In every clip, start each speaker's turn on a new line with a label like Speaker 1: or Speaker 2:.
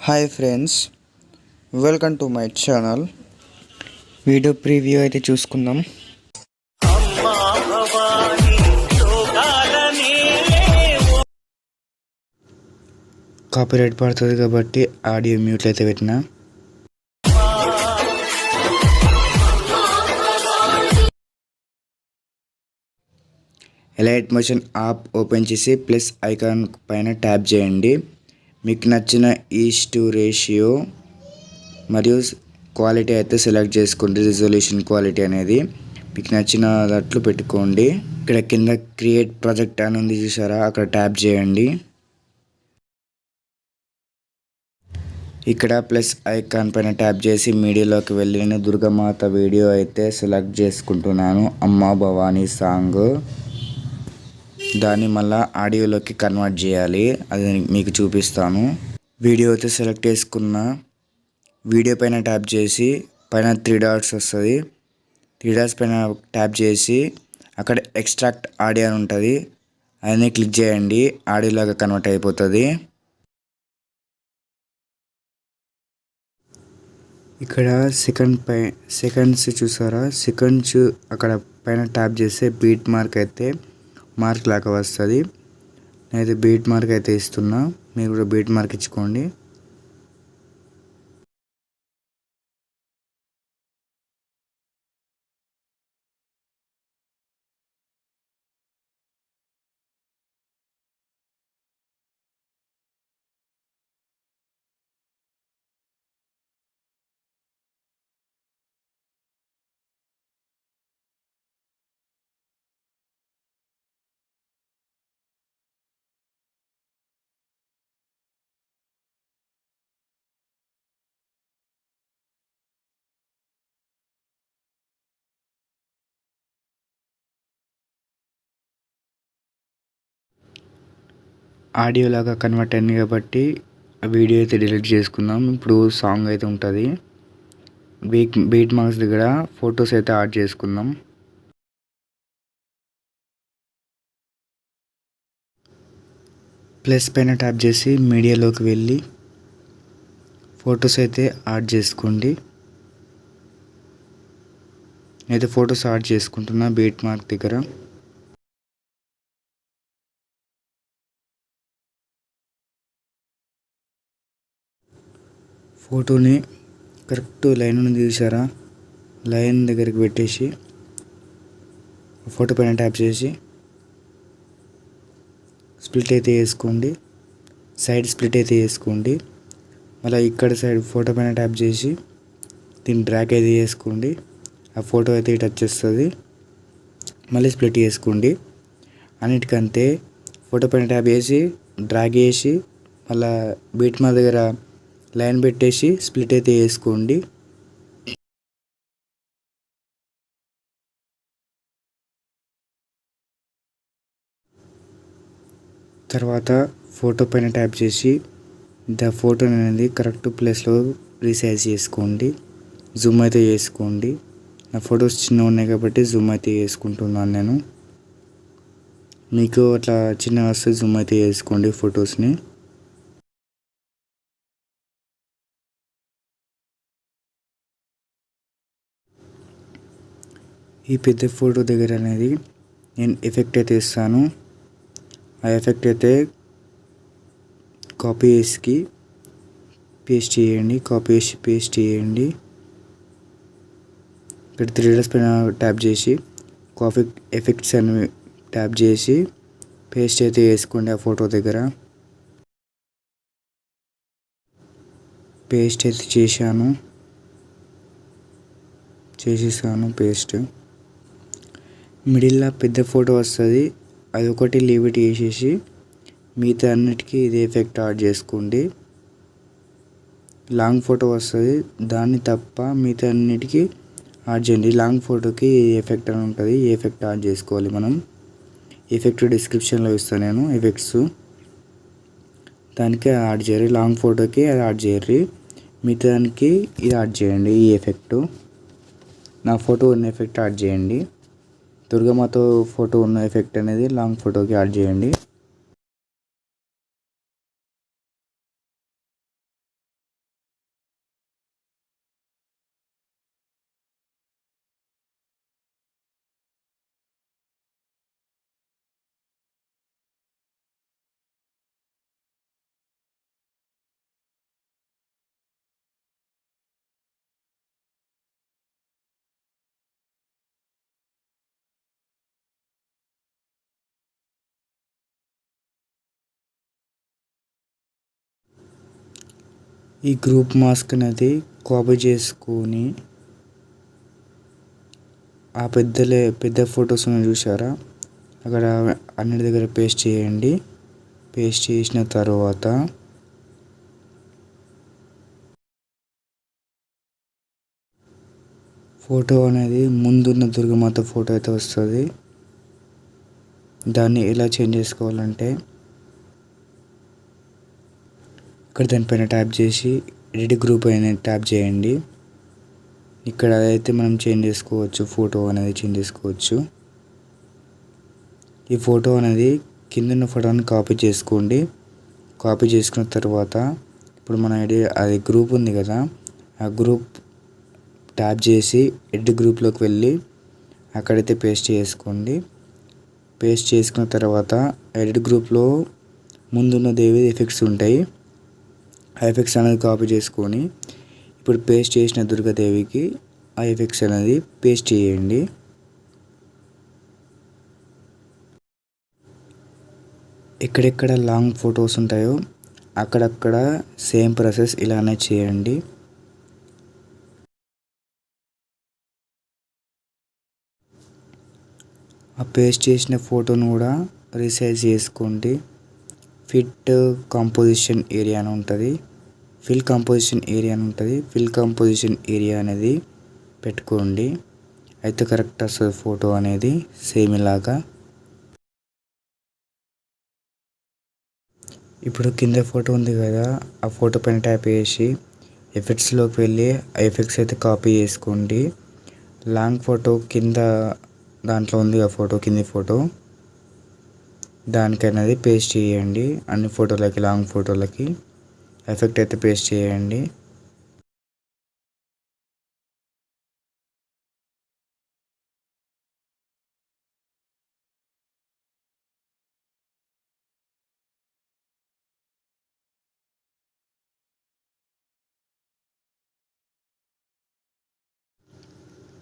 Speaker 1: Hi friends, welcome to my channel. Video preview అయితే చూసుకుందాం. Copyright పడుతుంది కాబట్టి ఆడియో మ్యూట్లో అయితే పెట్టిన. ఎలైట్ మోషన్ యాప్ ఓపెన్ చేసి ప్లస్ ఐకాన్ పైన ట్యాప్ చేయండి. మీకు నచ్చిన ఈస్ట్ రేషియో మరియు క్వాలిటీ అయితే సెలెక్ట్ చేసుకోండి. రిజల్యూషన్ క్వాలిటీ అనేది మీకు నచ్చినట్లు పెట్టుకోండి. ఇక్కడ కింద క్రియేట్ ప్రాజెక్ట్ అని ఉంది చూసారా, అక్కడ ట్యాప్ చేయండి. ఇక్కడ ప్లస్ ఐకాన్ పైన ట్యాప్ చేసి మీడియాలోకి వెళ్ళి నేను దుర్గామాత వీడియో అయితే సెలెక్ట్ చేసుకుంటున్నాను. అమ్మ భవానీ సాంగ్, దాన్ని మళ్ళీ ఆడియోలోకి కన్వర్ట్ చేయాలి. అది మీకు చూపిస్తాను. వీడియో అయితే సెలెక్ట్ చేసుకున్న వీడియో పైన ట్యాప్ చేసి పైన 3 డాట్స్ వస్తుంది. 3 డాట్స్ పైన ట్యాప్ చేసి అక్కడ ఎక్స్ట్రాక్ట్ ఆడియో అని ఉంటుంది, అదని క్లిక్ చేయండి. ఆడియోలాగా కన్వర్ట్ అయిపోతుంది. ఇక్కడ సెకండ్స్ చూసారా, సెకండ్స్ అక్కడ పైన ట్యాప్ చేస్తే బీట్ మార్క్ అయితే మార్క్ లాగా వస్తుంది. నేనైతే బీట్ మార్క్ అయితే ఇస్తున్నా, మీరు కూడా బీట్ మార్క్ ఇచ్చుకోండి. ఆడియో లాగా కన్వర్ట్ అయింది కాబట్టి వీడియో అయితే డిలీట్ చేసుకుందాం. ఇప్పుడు సాంగ్ అయితే ఉంటుంది. బీట్ మార్క్స్ దగ్గర ఫొటోస్ అయితే యాడ్ చేసుకుందాం. ప్లస్ పైన ట్యాప్ చేసి మీడియాలోకి వెళ్ళి ఫొటోస్ అయితే యాడ్ చేసుకోండి. నేనైతే ఫొటోస్ యాడ్ చేసుకుంటున్నా బీట్ మార్క్ దగ్గర. ఫోటోని కరెక్ట్ లైన్ ఉంది చూసారా, లైన్ దగ్గరికి పెట్టేసి ఫోటో పైన ట్యాప్ చేసి స్ప్లిట్ అయితే వేసుకోండి. సైడ్ స్ప్లిట్ అయితే వేసుకోండి. మళ్ళీ ఇక్కడ సైడ్ ఫోటో పైన ట్యాప్ చేసి దీన్ని డ్రాగ్ అయితే చేసుకోండి. ఆ ఫోటో అయితే టచ్ చేస్తుంది. మళ్ళీ స్ప్లిట్ చేసుకోండి. అన్నిటికంటే ఫోటో పైన ట్యాప్ చేసి డ్రాగ్ చేసి మళ్ళీ బీట్ మా దగ్గర లైన్ పెట్టేసి స్ప్లిట్ అయితే వేసుకోండి. తర్వాత ఫోటో పైన ట్యాప్ చేసి ఫోటో అనేది కరెక్ట్ ప్లేస్లో రీసైజ్ చేసుకోండి. జూమ్ అయితే చేసుకోండి. నా ఫొటోస్ చిన్నగా ఉన్నాయి కాబట్టి జూమ్ అయితే చేసుకుంటున్నాను నేను. మీకు అట్లా చిన్న వస్తే జూమ్ అయితే చేసుకోండి ఫొటోస్ని. ఈ పెద్ద ఫోటో దగ్గర అనేది నేను ఎఫెక్ట్ అయితే ఇస్తాను. ఆ ఎఫెక్ట్ అయితే కాపీ చేసి పేస్ట్ చేయండి. కాపీ చేసి పేస్ట్ చేయండి. ఇక్కడ 3 డాట్స్ పైన ట్యాప్ చేసి కాపీ ఎఫెక్ట్స్ అని ట్యాప్ చేసి పేస్ట్ అయితే వేసుకోండి. ఆ ఫోటో దగ్గర పేస్ట్ అయితే చేసేసాను పేస్ట్. మిడిల్లో పెద్ద ఫోటో వస్తుంది, అది ఒకటి లీవిట్ చేసేసి మిగతా అన్నిటికీ ఇది ఎఫెక్ట్ యాడ్ చేసుకోండి. లాంగ్ ఫోటో వస్తుంది, దాన్ని తప్ప మిగతా అన్నిటికీ యాడ్ చేయండి. లాంగ్ ఫోటోకి ఎఫెక్ట్ అని ఉంటుంది, ఈ ఎఫెక్ట్ యాడ్ చేసుకోవాలి మనం. ఎఫెక్ట్ డిస్క్రిప్షన్లో ఇస్తాను నేను ఎఫెక్ట్స్, దానికి యాడ్ చేయరు. లాంగ్ ఫోటోకి అది యాడ్ చేయరు, మిగతా దానికి ఇది యాడ్ చేయండి. ఈ ఎఫెక్ట్ నా ఫోటో ఉన్న ఎఫెక్ట్ యాడ్ చేయండి. దుర్గామాత ఫోటో ఉన్న ఎఫెక్ట్ అనేది లాంగ్ ఫోటోకి యాడ్ చేయండి. ఈ గ్రూప్ మాస్క్ అనేది కాపీ చేసుకొని ఆ పెద్ద ఫొటోస్ చూసారా, అక్కడ అన్నిటి దగ్గర పేస్ట్ చేయండి. పేస్ట్ చేసిన తర్వాత ఫోటో అనేది ముందున్న దుర్గమాత ఫోటో అయితే వస్తుంది. దాన్ని ఎలా చేంజ్ చేసుకోవాలంటే ఇక్కడ దానిపైన ట్యాప్ చేసి ఎడిట్ గ్రూప్ అయిన ట్యాప్ చేయండి. ఇక్కడ అయితే మనం చేంజ్ చేసుకోవచ్చు, ఫోటో అనేది చేంజ్ చేసుకోవచ్చు. ఈ ఫోటో అనేది కింద ఫోటోని కాపీ చేసుకోండి. కాపీ చేసుకున్న తర్వాత ఇప్పుడు మన అది గ్రూప్ ఉంది కదా, ఆ గ్రూప్ ట్యాప్ చేసి ఎడిట్ గ్రూప్లోకి వెళ్ళి అక్కడైతే పేస్ట్ చేసుకోండి. పేస్ట్ చేసుకున్న తర్వాత ఎడిట్ గ్రూప్లో ముందున్న దేవి ఎఫెక్ట్స్ ఉంటాయి. ఆ ఎఫెక్ట్స్ అనేది కాపీ చేసుకొని ఇప్పుడు పేస్ట్ చేసిన దుర్గాదేవికి ఆ ఎఫెక్ట్స్ అనేది పేస్ట్ చేయండి. ఎక్కడెక్కడ లాంగ్ ఫొటోస్ ఉంటాయో అక్కడక్కడ సేమ్ ప్రాసెస్ ఇలానే చేయండి. ఆ పేస్ట్ చేసిన ఫోటోను కూడా రీసైజ్ చేసుకోండి. ఫిట్ కాంపోజిషన్ ఏరియా అని ఉంటుంది, ఫిల్ కాంపోజిషన్ ఏరియా అని ఉంటుంది. ఫిల్ కాంపోజిషన్ ఏరియా అనేది పెట్టుకోండి, అయితే కరెక్ట్ వస్తుంది ఫోటో అనేది సేమ్ ఇలాగా. ఇప్పుడు కింద ఫోటో ఉంది కదా, ఆ ఫోటో పైన ట్యాప్ చేసి ఎఫెక్ట్స్లోకి వెళ్ళి ఆ ఎఫెక్ట్స్ అయితే కాపీ చేసుకోండి. లాంగ్ ఫోటో కింద దాంట్లో ఉంది ఆ ఫోటో, కింది ఫోటో దానికనేది పేస్ట్ చేయండి. అన్ని ఫోటోలకి లాంగ్ ఫోటోలకి ఎఫెక్ట్ అయితే పేస్ట్ చేయండి.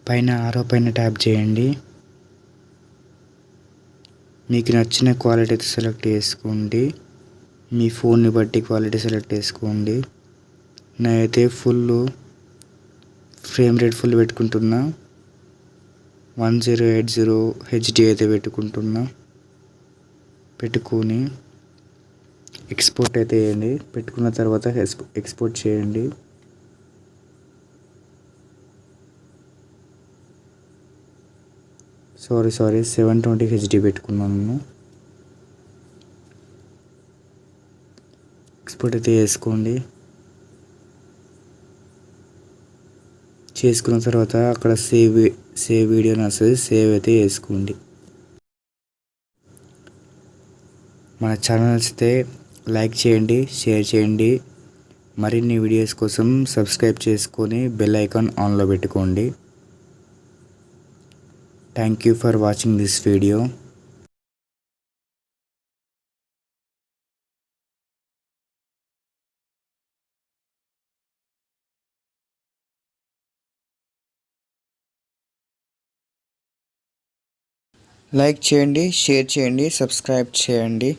Speaker 1: పైన ఆరో పైన ట్యాప్ చేయండి. మీకు నచ్చిన క్వాలిటీ అయితే సెలెక్ట్ చేసుకోండి. మీ ఫోన్ని బట్టి క్వాలిటీ సెలెక్ట్ చేసుకోండి. నేనైతే ఫ్రేమ్ రేట్ ఫుల్ పెట్టుకుంటున్నా, 1080 HD అయితే పెట్టుకుంటున్నా. పెట్టుకొని ఎక్స్పోర్ట్ అయితే చేయండి. పెట్టుకున్న తర్వాత ఎక్స్పోర్ట్ చేయండి. సారీ 720 HD పెట్టుకున్నాను. ఎక్స్పోర్ట్ అయితే చేసుకోండి. చేసుకున్న తర్వాత అక్కడ సేవ్ వీడియో అని వస్తుంది, సేవ్ అయితే చేసుకోండి. మన ఛానల్ నచ్చితే లైక్ చేయండి, షేర్ చేయండి. మరిన్ని వీడియోస్ కోసం సబ్స్క్రైబ్ చేసుకొని బెల్ ఐకాన్ ఆన్లో పెట్టుకోండి. Thank you for watching this video. Like చేయండి, షేర్ చేయండి, సబ్స్క్రైబ్ చేయండి.